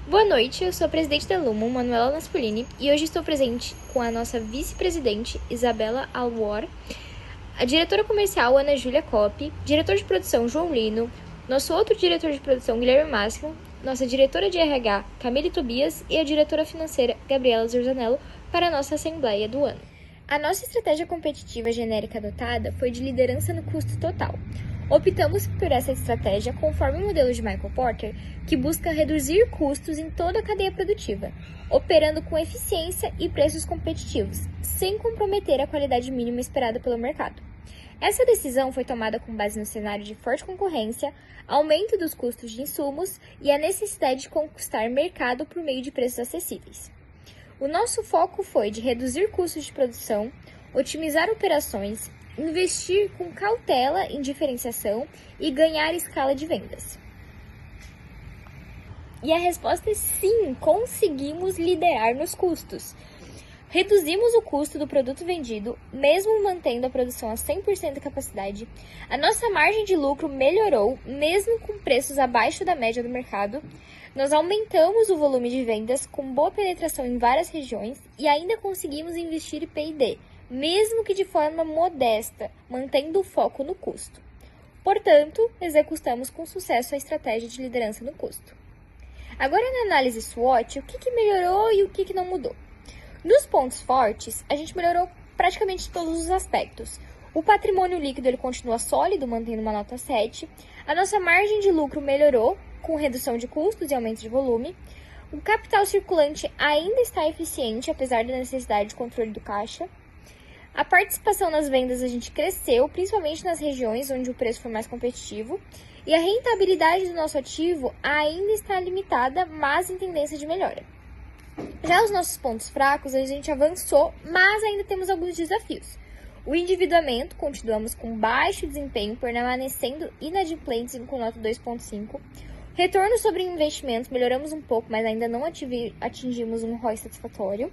Boa noite, eu sou a presidente da Lumon, Manuela Naspolini, e hoje estou presente com a nossa vice-presidente, Isabela Alwar, a diretora comercial, Ana Júlia Coppi, diretor de produção, João Lino, nosso outro diretor de produção, Guilherme Máximo, nossa diretora de RH, Camille Tobias, e a diretora financeira, Gabriela Zurzanello, para a nossa assembleia do ano. A nossa estratégia competitiva genérica adotada foi de liderança no custo total. Optamos por essa estratégia conforme o modelo de Michael Porter, que busca reduzir custos em toda a cadeia produtiva, operando com eficiência e preços competitivos, sem comprometer a qualidade mínima esperada pelo mercado. Essa decisão foi tomada com base no cenário de forte concorrência, aumento dos custos de insumos e a necessidade de conquistar mercado por meio de preços acessíveis. O nosso foco foi de reduzir custos de produção, otimizar operações, investir com cautela em diferenciação e ganhar escala de vendas. E a resposta é sim, conseguimos liderar nos custos. Reduzimos o custo do produto vendido, mesmo mantendo a produção a 100% da capacidade. A nossa margem de lucro melhorou, mesmo com preços abaixo da média do mercado. Nós aumentamos o volume de vendas com boa penetração em várias regiões e ainda conseguimos investir em P&D, mesmo que de forma modesta, mantendo o foco no custo. Portanto, executamos com sucesso a estratégia de liderança no custo. Agora, na análise SWOT, o que melhorou e o que não mudou? Nos pontos fortes, a gente melhorou praticamente todos os aspectos. O patrimônio líquido ele continua sólido, mantendo uma nota 7. A nossa margem de lucro melhorou, com redução de custos e aumento de volume. O capital circulante ainda está eficiente, apesar da necessidade de controle do caixa. A participação nas vendas a gente cresceu, principalmente nas regiões onde o preço foi mais competitivo. E a rentabilidade do nosso ativo ainda está limitada, mas em tendência de melhora. Já os nossos pontos fracos, a gente avançou, mas ainda temos alguns desafios. O endividamento, continuamos com baixo desempenho, permanecendo inadimplentes com nota 2.5. Retorno sobre investimentos, melhoramos um pouco, mas ainda não atingimos um ROI satisfatório.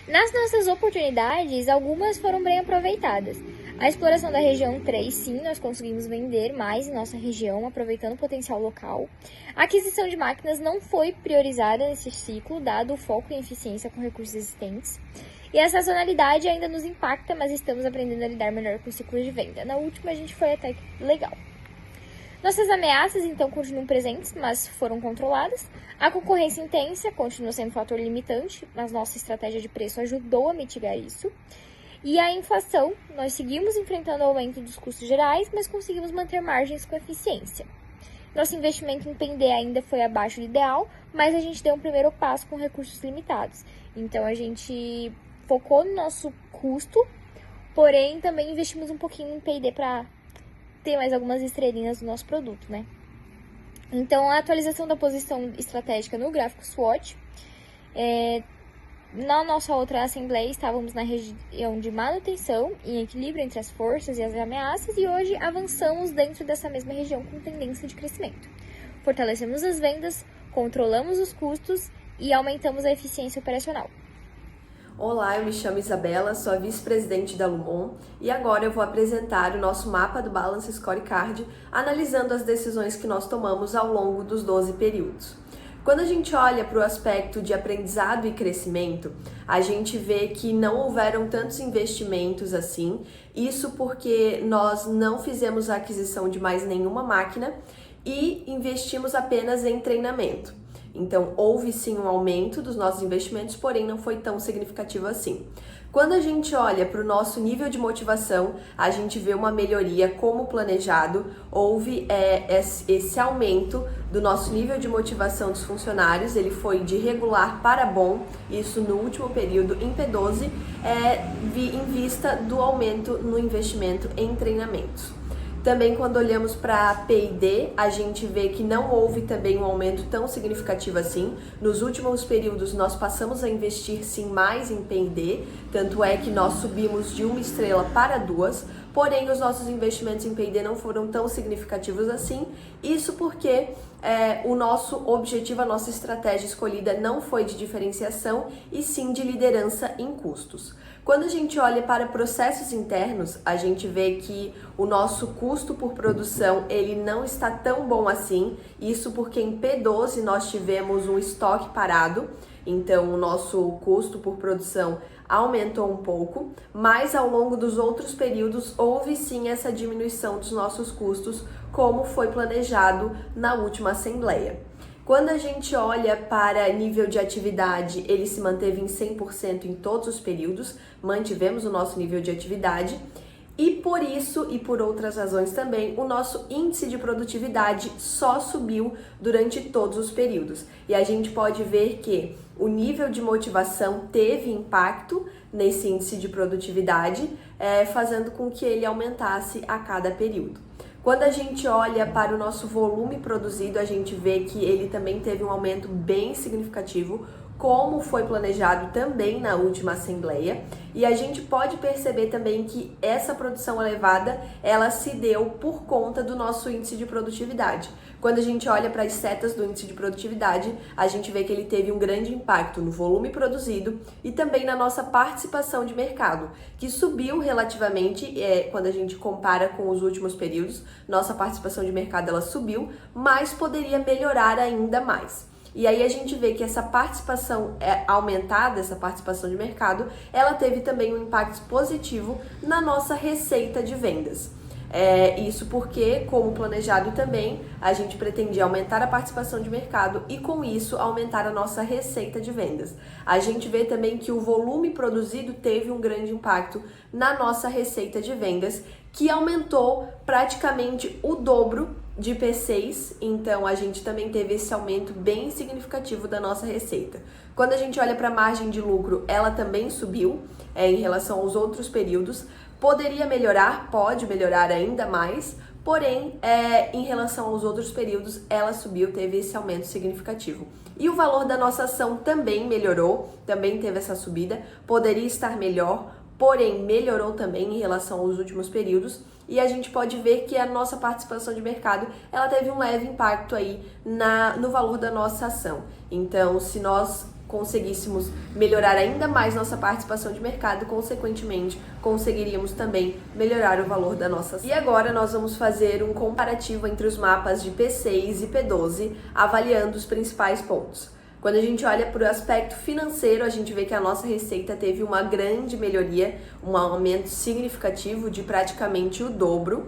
Nas nossas oportunidades, algumas foram bem aproveitadas. A exploração da região 3, sim, nós conseguimos vender mais em nossa região, aproveitando o potencial local. A aquisição de máquinas não foi priorizada nesse ciclo, dado o foco em eficiência com recursos existentes. E a sazonalidade ainda nos impacta, mas estamos aprendendo a lidar melhor com o ciclo de venda. Na última, a gente foi até legal. Nossas ameaças, então, continuam presentes, mas foram controladas. A concorrência intensa continua sendo um fator limitante, mas nossa estratégia de preço ajudou a mitigar isso. E a inflação, nós seguimos enfrentando o aumento dos custos gerais, mas conseguimos manter margens com eficiência. Nosso investimento em P&D ainda foi abaixo do ideal, mas a gente deu um primeiro passo com recursos limitados. Então, a gente focou no nosso custo, porém, também investimos um pouquinho em P&D para ter mais algumas estrelinhas do nosso produto, né? Então, a atualização da posição estratégica no gráfico SWOT. Na nossa outra assembleia, estávamos na região de manutenção e equilíbrio entre as forças e as ameaças, e hoje avançamos dentro dessa mesma região com tendência de crescimento. Fortalecemos as vendas, controlamos os custos e aumentamos a eficiência operacional. Olá, eu me chamo Isabela, sou a vice-presidente da Lumon e agora eu vou apresentar o nosso mapa do Balance Scorecard, analisando as decisões que nós tomamos ao longo dos 12 períodos. Quando a gente olha para o aspecto de aprendizado e crescimento, a gente vê que não houveram tantos investimentos assim, isso porque nós não fizemos a aquisição de mais nenhuma máquina e investimos apenas em treinamento. Então, houve sim um aumento dos nossos investimentos, porém não foi tão significativo assim. Quando a gente olha para o nosso nível de motivação, a gente vê uma melhoria como planejado, houve esse aumento do nosso nível de motivação dos funcionários, ele foi de regular para bom, isso no último período em P12, em vista do aumento no investimento em treinamentos. Também quando olhamos para P&D, a gente vê que não houve também um aumento tão significativo assim. Nos últimos períodos nós passamos a investir sim mais em P&D, tanto é que nós subimos de 1 estrela para 2, porém os nossos investimentos em P&D não foram tão significativos assim, isso porque o nosso objetivo, a nossa estratégia escolhida não foi de diferenciação e sim de liderança em custos. Quando a gente olha para processos internos, a gente vê que o nosso custo por produção ele não está tão bom assim. Isso porque em P12 nós tivemos um estoque parado, então o nosso custo por produção aumentou um pouco, mas ao longo dos outros períodos houve sim essa diminuição dos nossos custos, como foi planejado na última assembleia. Quando a gente olha para nível de atividade, ele se manteve em 100% em todos os períodos, mantivemos o nosso nível de atividade e por isso e por outras razões também, o nosso índice de produtividade só subiu durante todos os períodos. E a gente pode ver que o nível de motivação teve impacto nesse índice de produtividade, fazendo com que ele aumentasse a cada período. Quando a gente olha para o nosso volume produzido, a gente vê que ele também teve um aumento bem significativo, como foi planejado também na última assembleia, e a gente pode perceber também que essa produção elevada, ela se deu por conta do nosso índice de produtividade. Quando a gente olha para as setas do índice de produtividade, a gente vê que ele teve um grande impacto no volume produzido e também na nossa participação de mercado, que subiu relativamente, quando a gente compara com os últimos períodos, nossa participação de mercado ela subiu, mas poderia melhorar ainda mais. E aí a gente vê que essa participação aumentada, essa participação de mercado, ela teve também um impacto positivo na nossa receita de vendas. Isso porque, como planejado também, a gente pretendia aumentar a participação de mercado e com isso aumentar a nossa receita de vendas. A gente vê também que o volume produzido teve um grande impacto na nossa receita de vendas, que aumentou praticamente o dobro de P6, então a gente também teve esse aumento bem significativo da nossa receita. Quando a gente olha para a margem de lucro, ela também subiu em relação aos outros períodos. Poderia melhorar, pode melhorar ainda mais, porém, em relação aos outros períodos, ela subiu, teve esse aumento significativo. E o valor da nossa ação também melhorou, também teve essa subida, poderia estar melhor, porém melhorou também em relação aos últimos períodos. E a gente pode ver que a nossa participação de mercado, ela teve um leve impacto aí no valor da nossa ação. Então, se nós conseguíssemos melhorar ainda mais nossa participação de mercado, consequentemente, conseguiríamos também melhorar o valor da nossa ação. E agora nós vamos fazer um comparativo entre os mapas de P6 e P12, avaliando os principais pontos. Quando a gente olha para o aspecto financeiro, a gente vê que a nossa receita teve uma grande melhoria, um aumento significativo de praticamente o dobro.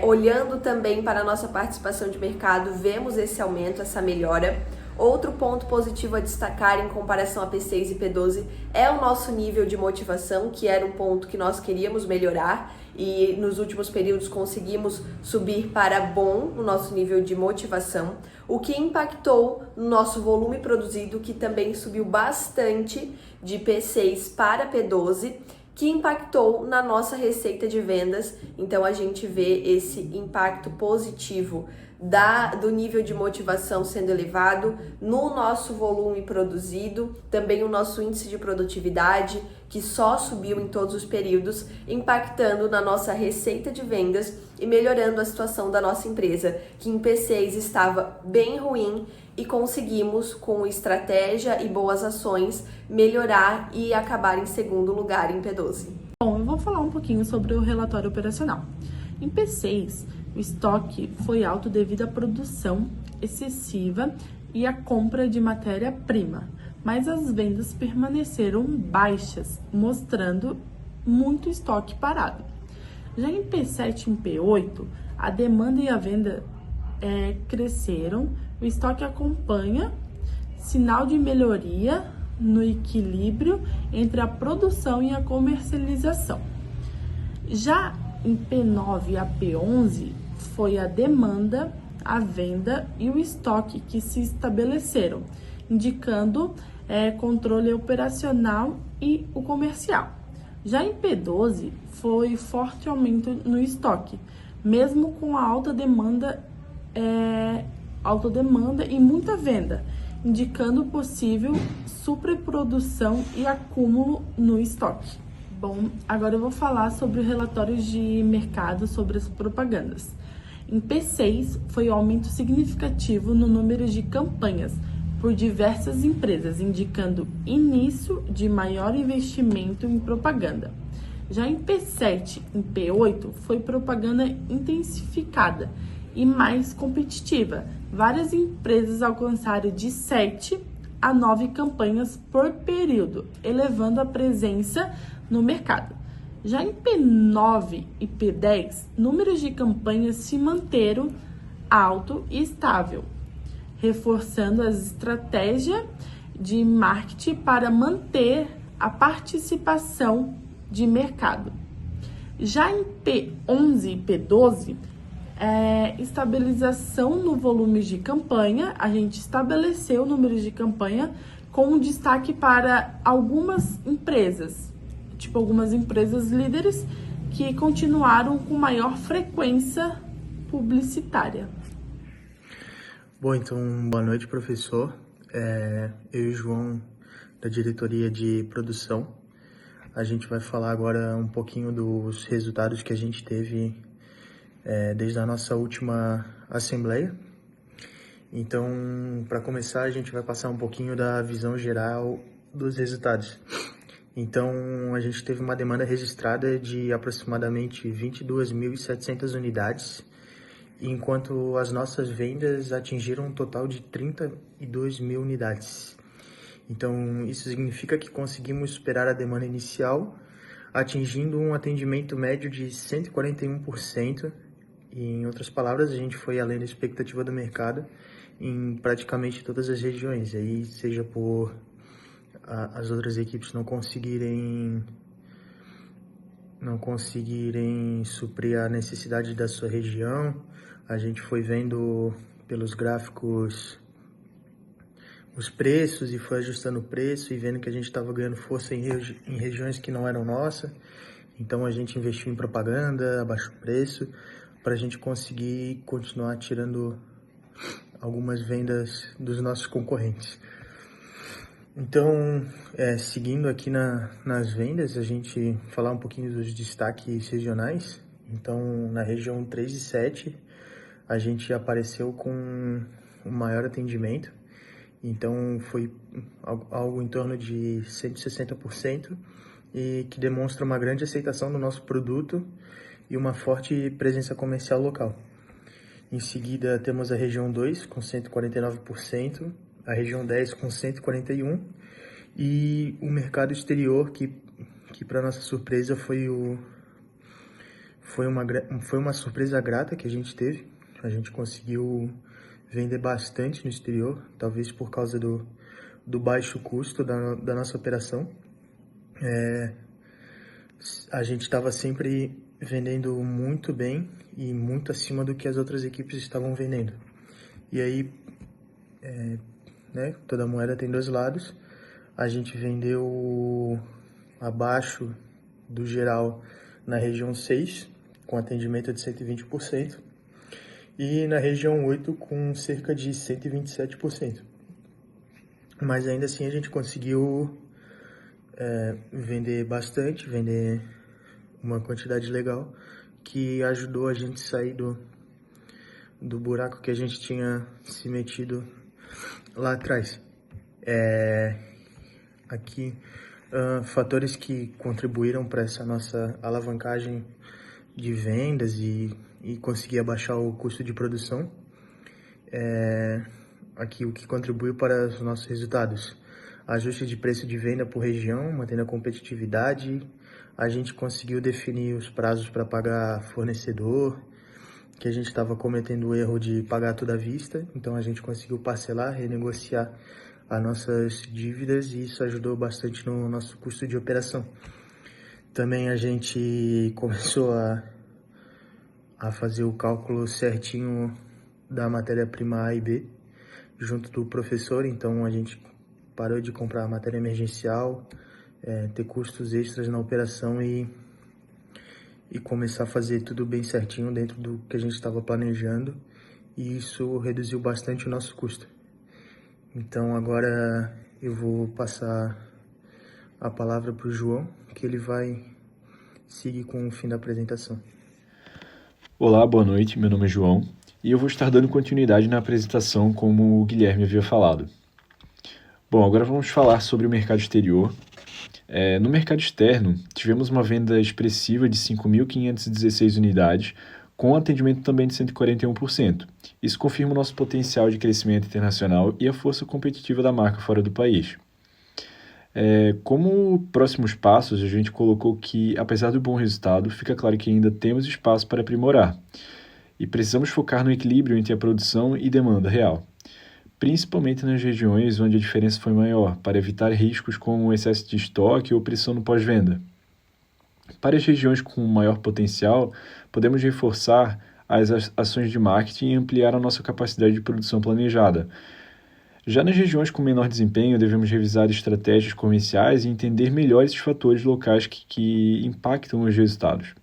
Olhando também para a nossa participação de mercado, vemos esse aumento, essa melhora. Outro ponto positivo a destacar em comparação a P6 e P12 é o nosso nível de motivação, que era um ponto que nós queríamos melhorar e nos últimos períodos conseguimos subir para bom o nosso nível de motivação, o que impactou no nosso volume produzido, que também subiu bastante de P6 para P12, que impactou na nossa receita de vendas. Então a gente vê esse impacto positivo do nível de motivação sendo elevado, no nosso volume produzido, também o nosso índice de produtividade, que só subiu em todos os períodos, impactando na nossa receita de vendas e melhorando a situação da nossa empresa, que em P6 estava bem ruim e conseguimos, com estratégia e boas ações, melhorar e acabar em segundo lugar em P12. Bom, eu vou falar um pouquinho sobre o relatório operacional. Em P6, o estoque foi alto devido à produção excessiva e à compra de matéria-prima, mas as vendas permaneceram baixas, mostrando muito estoque parado. Já em P7 e em P8, a demanda e a venda cresceram, o estoque acompanha, sinal de melhoria no equilíbrio entre a produção e a comercialização. Já em P9 a P11, foi a demanda, a venda e o estoque que se estabeleceram, indicando controle operacional e o comercial. Já em P12, foi forte aumento no estoque, mesmo com a alta demanda e muita venda, indicando possível superprodução e acúmulo no estoque. Bom, agora eu vou falar sobre o relatório de mercado sobre as propagandas. Em P6, foi um aumento significativo no número de campanhas, por diversas empresas, indicando início de maior investimento em propaganda. Já em P7 e P8 foi propaganda intensificada e mais competitiva. Várias empresas alcançaram de 7 a 9 campanhas por período, elevando a presença no mercado. Já em P9 e P10, números de campanhas se manteram alto e estável, reforçando a estratégia de marketing para manter a participação de mercado. Já em P11 e P12, estabilização no volume de campanha, a gente estabeleceu números de campanha com destaque para algumas empresas, tipo algumas empresas líderes que continuaram com maior frequência publicitária. Bom, então, boa noite, professor. Eu e o João, da diretoria de produção, a gente vai falar agora um pouquinho dos resultados que a gente teve desde a nossa última assembleia. Então, para começar, a gente vai passar um pouquinho da visão geral dos resultados. Então, a gente teve uma demanda registrada de aproximadamente 22.700 unidades, enquanto as nossas vendas atingiram um total de 32.000 unidades. Então, isso significa que conseguimos superar a demanda inicial, atingindo um atendimento médio de 141%. E, em outras palavras, a gente foi além da expectativa do mercado em praticamente todas as regiões, aí seja por as outras equipes não conseguirem suprir a necessidade da sua região. A gente foi vendo pelos gráficos os preços e foi ajustando o preço e vendo que a gente estava ganhando força em regiões que não eram nossa. Então a gente investiu em propaganda, abaixou o preço, para a gente conseguir continuar tirando algumas vendas dos nossos concorrentes. Então, seguindo aqui nas vendas, a gente falar um pouquinho dos destaques regionais. Então, na região 3 e 7, a gente apareceu com um maior atendimento. Então, foi algo em torno de 160%, e que demonstra uma grande aceitação do nosso produto e uma forte presença comercial local. Em seguida, temos a região 2, com 149%, a região 10 com 141%, e o mercado exterior, que para nossa surpresa foi uma surpresa grata que a gente teve. A gente conseguiu vender bastante no exterior, talvez por causa do baixo custo da nossa operação. A gente estava sempre vendendo muito bem e muito acima do que as outras equipes estavam vendendo. E aí, toda moeda tem dois lados. A gente vendeu abaixo do geral na região 6, com atendimento de 120%, e na região 8 com cerca de 127%. Mas ainda assim a gente conseguiu vender bastante, vender uma quantidade legal, que ajudou a gente a sair do buraco que a gente tinha se metido lá atrás. Aqui, fatores que contribuíram para essa nossa alavancagem de vendas e conseguir abaixar o custo de produção. Aqui o que contribuiu para os nossos resultados: ajuste de preço de venda por região, mantendo a competitividade. A gente conseguiu definir os prazos para pagar fornecedor, que a gente estava cometendo o erro de pagar tudo à vista. Então a gente conseguiu parcelar, renegociar as nossas dívidas, e isso ajudou bastante no nosso custo de operação. Também a gente começou a fazer o cálculo certinho da matéria-prima A e B junto do professor. Então a gente parou de comprar matéria emergencial, ter custos extras na operação e começar a fazer tudo bem certinho dentro do que a gente estava planejando, e isso reduziu bastante o nosso custo. Então agora eu vou passar a palavra para o João, que ele vai seguir com o fim da apresentação. Olá, boa noite, meu nome é João e eu vou estar dando continuidade na apresentação como o Guilherme havia falado. Bom, agora vamos falar sobre o mercado exterior. No mercado externo, tivemos uma venda expressiva de 5.516 unidades, com atendimento também de 141%. Isso confirma o nosso potencial de crescimento internacional e a força competitiva da marca fora do país. Como próximos passos, a gente colocou que, apesar do bom resultado, fica claro que ainda temos espaço para aprimorar e precisamos focar no equilíbrio entre a produção e demanda real, principalmente nas regiões onde a diferença foi maior, para evitar riscos como excesso de estoque ou pressão no pós-venda. Para as regiões com maior potencial, podemos reforçar as ações de marketing e ampliar a nossa capacidade de produção planejada. Já nas regiões com menor desempenho, devemos revisar estratégias comerciais e entender melhor esses fatores locais que impactam os resultados.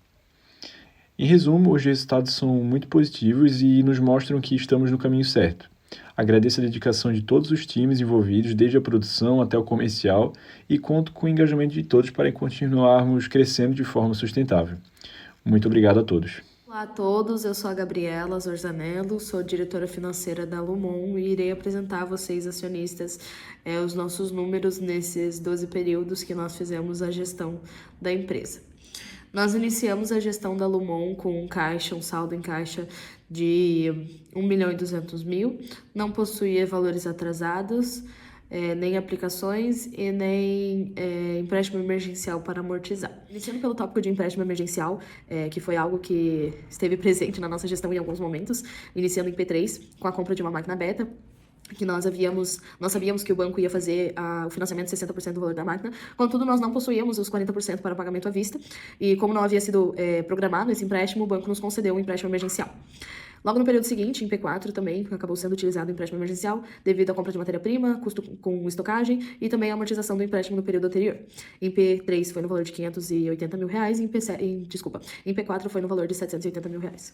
Em resumo, os resultados são muito positivos e nos mostram que estamos no caminho certo. Agradeço a dedicação de todos os times envolvidos, desde a produção até o comercial, e conto com o engajamento de todos para continuarmos crescendo de forma sustentável. Muito obrigado a todos. Olá a todos, eu sou a Gabriela Zorzanello, sou diretora financeira da Lumon e irei apresentar a vocês, acionistas, os nossos números nesses 12 períodos que nós fizemos a gestão da empresa. Nós iniciamos a gestão da Lumon com um saldo em caixa de 1.200.000, não possuía valores atrasados, nem aplicações e nem empréstimo emergencial para amortizar. Iniciando pelo tópico de empréstimo emergencial, que foi algo que esteve presente na nossa gestão em alguns momentos, iniciando em P3, com a compra de uma máquina beta, que nós sabíamos que o banco ia fazer o financiamento de 60% do valor da máquina, contudo nós não possuíamos os 40% para pagamento à vista, e como não havia sido programado esse empréstimo, o banco nos concedeu um empréstimo emergencial. Logo no período seguinte, em P4 também, acabou sendo utilizado o empréstimo emergencial devido à compra de matéria-prima, custo com estocagem e também a amortização do empréstimo no período anterior. Em P3 foi no valor de R$580.000 e em P4 foi no valor de R$780.000.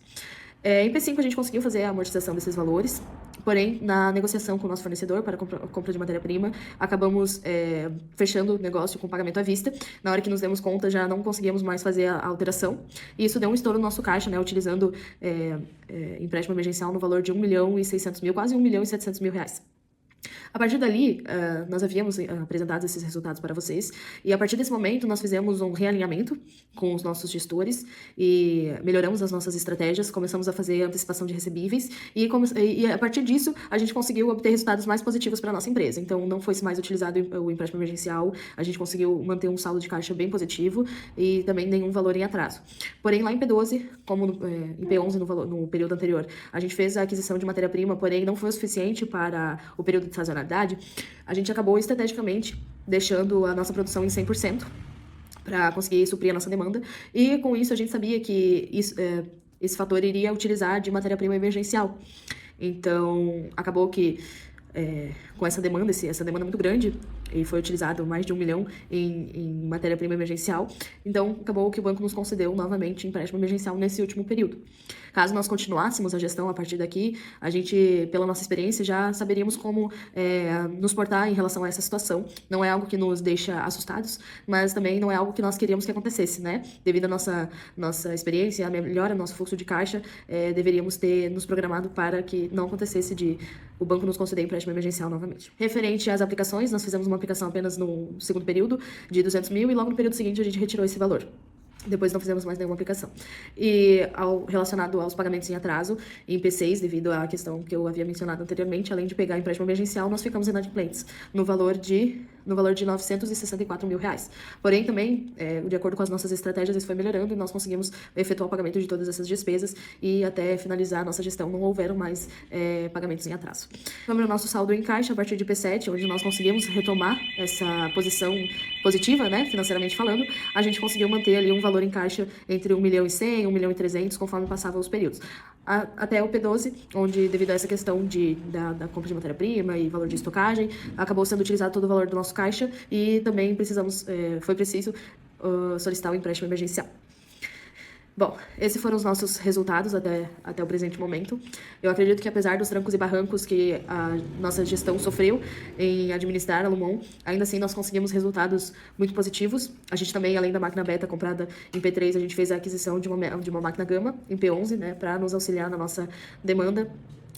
Em P5 a gente conseguiu fazer a amortização desses valores, porém na negociação com o nosso fornecedor para a compra de matéria-prima, acabamos fechando o negócio com pagamento à vista. Na hora que nos demos conta já não conseguíamos mais fazer a alteração, e isso deu um estouro no nosso caixa, né, utilizando empréstimo emergencial no valor de R$1.600.000, quase R$1.700.000. A partir dali, nós havíamos apresentado esses resultados para vocês, e a partir desse momento nós fizemos um realinhamento com os nossos gestores e melhoramos as nossas estratégias, começamos a fazer antecipação de recebíveis e a partir disso a gente conseguiu obter resultados mais positivos para a nossa empresa. Então não foi mais utilizado o empréstimo emergencial, a gente conseguiu manter um saldo de caixa bem positivo e também nenhum valor em atraso. Porém lá em P12, como em P11 no período anterior, a gente fez a aquisição de matéria-prima, porém não foi o suficiente para o período de sazonalidade, a gente acabou estrategicamente deixando a nossa produção em 100% para conseguir suprir a nossa demanda, e com isso a gente sabia que esse fator iria utilizar de matéria-prima emergencial. Então acabou que com essa demanda muito grande, e foi utilizado mais de R$1 milhão em matéria-prima emergencial, então acabou que o banco nos concedeu novamente empréstimo emergencial nesse último período. Caso nós continuássemos a gestão a partir daqui, a gente, pela nossa experiência, já saberíamos como nos portar em relação a essa situação. Não é algo que nos deixa assustados, mas também não é algo que nós queríamos que acontecesse, né? Devido à nossa experiência, a melhora do nosso fluxo de caixa, deveríamos ter nos programado para que não acontecesse de o banco nos conceder empréstimo emergencial novamente. Referente às aplicações, nós fizemos uma aplicação apenas no segundo período de 200 mil, e logo no período seguinte a gente retirou esse valor. Depois não fizemos mais nenhuma aplicação. E relacionado aos pagamentos em atraso, em P6, devido à questão que eu havia mencionado anteriormente, além de pegar empréstimo emergencial, nós ficamos inadimplentes no valor de R$964.000. Porém, também, de acordo com as nossas estratégias, isso foi melhorando e nós conseguimos efetuar o pagamento de todas essas despesas, e até finalizar a nossa gestão não houveram mais pagamentos em atraso. Sobre o nosso saldo em caixa, a partir de P7, onde nós conseguimos retomar essa posição positiva, né, financeiramente falando, a gente conseguiu manter ali um valor em caixa entre R$1.100.000 e R$1.300.000, conforme passavam os períodos. Até o P12, onde, devido a essa questão da compra de matéria-prima e valor de estocagem, acabou sendo utilizado todo o valor do nosso caixa, e também foi preciso solicitar o empréstimo emergencial. Bom, esses foram os nossos resultados até o presente momento. Eu acredito que, apesar dos trancos e barrancos que a nossa gestão sofreu em administrar a Lumon, ainda assim nós conseguimos resultados muito positivos. A gente também, além da máquina beta comprada em P3, a gente fez a aquisição de uma máquina gama em P11, né, para nos auxiliar na nossa demanda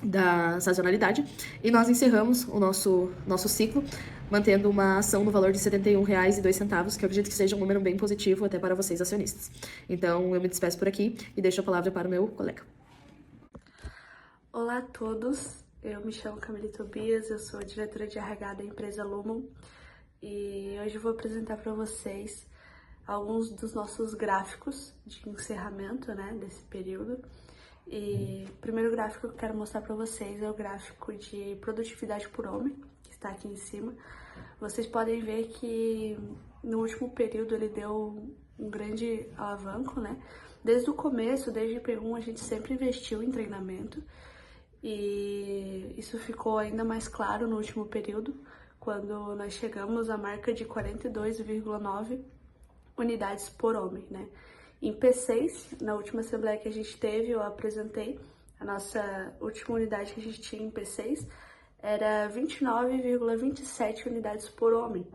da sazonalidade, e nós encerramos o nosso ciclo mantendo uma ação no valor de R$ 71,02, que eu acredito que seja um número bem positivo até para vocês acionistas. Então eu me despeço por aqui e deixo a palavra para o meu colega. Olá a todos, eu me chamo Camille Tobias, eu sou diretora de RH da empresa Lumon e hoje eu vou apresentar para vocês alguns dos nossos gráficos de encerramento, né, desse período. E o primeiro gráfico que eu quero mostrar para vocês é o gráfico de produtividade por homem, que está aqui em cima. Vocês podem ver que no último período ele deu um grande alavanco, né? Desde o começo, desde P1, a gente sempre investiu em treinamento e isso ficou ainda mais claro no último período, quando nós chegamos à marca de 42,9 unidades por homem, né? Em P6, na última assembleia que a gente teve, eu apresentei a nossa última unidade que a gente tinha em P6, era 29,27 unidades por homem.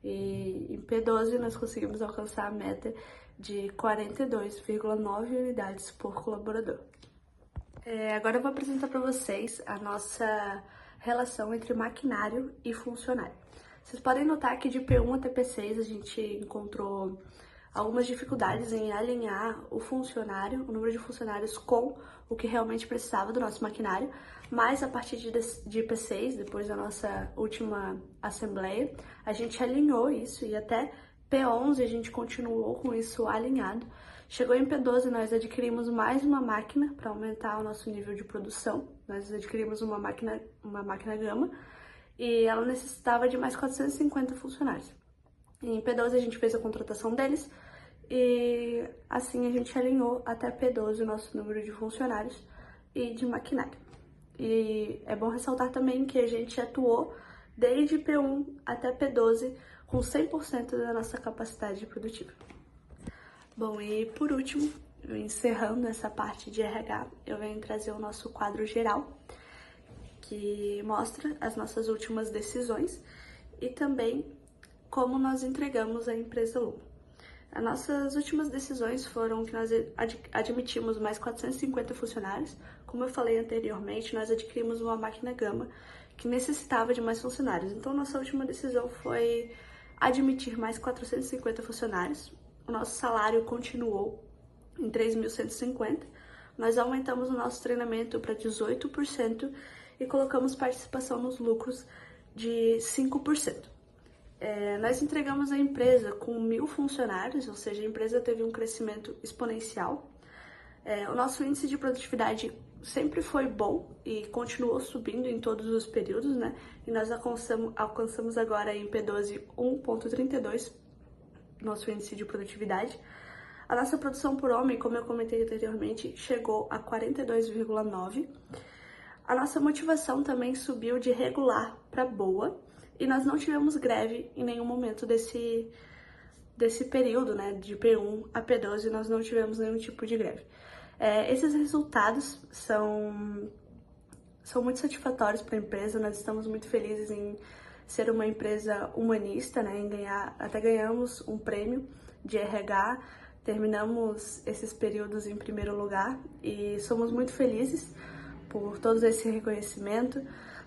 E em P12 nós conseguimos alcançar a meta de 42,9 unidades por colaborador. Agora eu vou apresentar para vocês a nossa relação entre maquinário e funcionário. Vocês podem notar que de P1 até P6 a gente encontrou algumas dificuldades em alinhar o número de funcionários com o que realmente precisava do nosso maquinário, mas a partir de P6, depois da nossa última assembleia, a gente alinhou isso e até P11 a gente continuou com isso alinhado. Chegou em P12, nós adquirimos mais uma máquina para aumentar o nosso nível de produção. Nós adquirimos uma máquina Gama e ela necessitava de mais 450 funcionários. Em P12 a gente fez a contratação deles e assim a gente alinhou até P12 o nosso número de funcionários e de maquinário. E é bom ressaltar também que a gente atuou desde P1 até P12 com 100% da nossa capacidade produtiva. Bom, e por último, encerrando essa parte de RH, eu venho trazer o nosso quadro geral, que mostra as nossas últimas decisões e também como nós entregamos a empresa Lumon. As nossas últimas decisões foram que nós admitimos mais 450 funcionários. Como eu falei anteriormente, nós adquirimos uma máquina Gama que necessitava de mais funcionários. Então, nossa última decisão foi admitir mais 450 funcionários. O nosso salário continuou em 3.150. Nós aumentamos o nosso treinamento para 18% e colocamos participação nos lucros de 5%. Nós entregamos a empresa com 1.000 funcionários, ou seja, a empresa teve um crescimento exponencial. O nosso índice de produtividade sempre foi bom e continuou subindo em todos os períodos, né? E nós alcançamos agora em P12 1,32, nosso índice de produtividade. A nossa produção por homem, como eu comentei anteriormente, chegou a 42,9. A nossa motivação também subiu de regular para boa. E nós não tivemos greve em nenhum momento desse período, né, de P1 a P12, nós não tivemos nenhum tipo de greve. Esses resultados são muito satisfatórios para a empresa, nós estamos muito felizes em ser uma empresa humanista, né, até ganhamos um prêmio de RH, terminamos esses períodos em primeiro lugar e somos muito felizes por todo esse reconhecimento.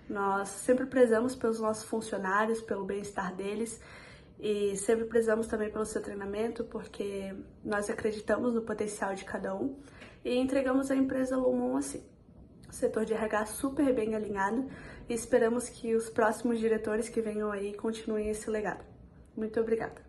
Nós sempre prezamos pelos nossos funcionários, pelo bem-estar deles e sempre prezamos também pelo seu treinamento, porque nós acreditamos no potencial de cada um e entregamos a empresa Lumon assim. O setor de RH super bem alinhado e esperamos que os próximos diretores que venham aí continuem esse legado. Muito obrigada.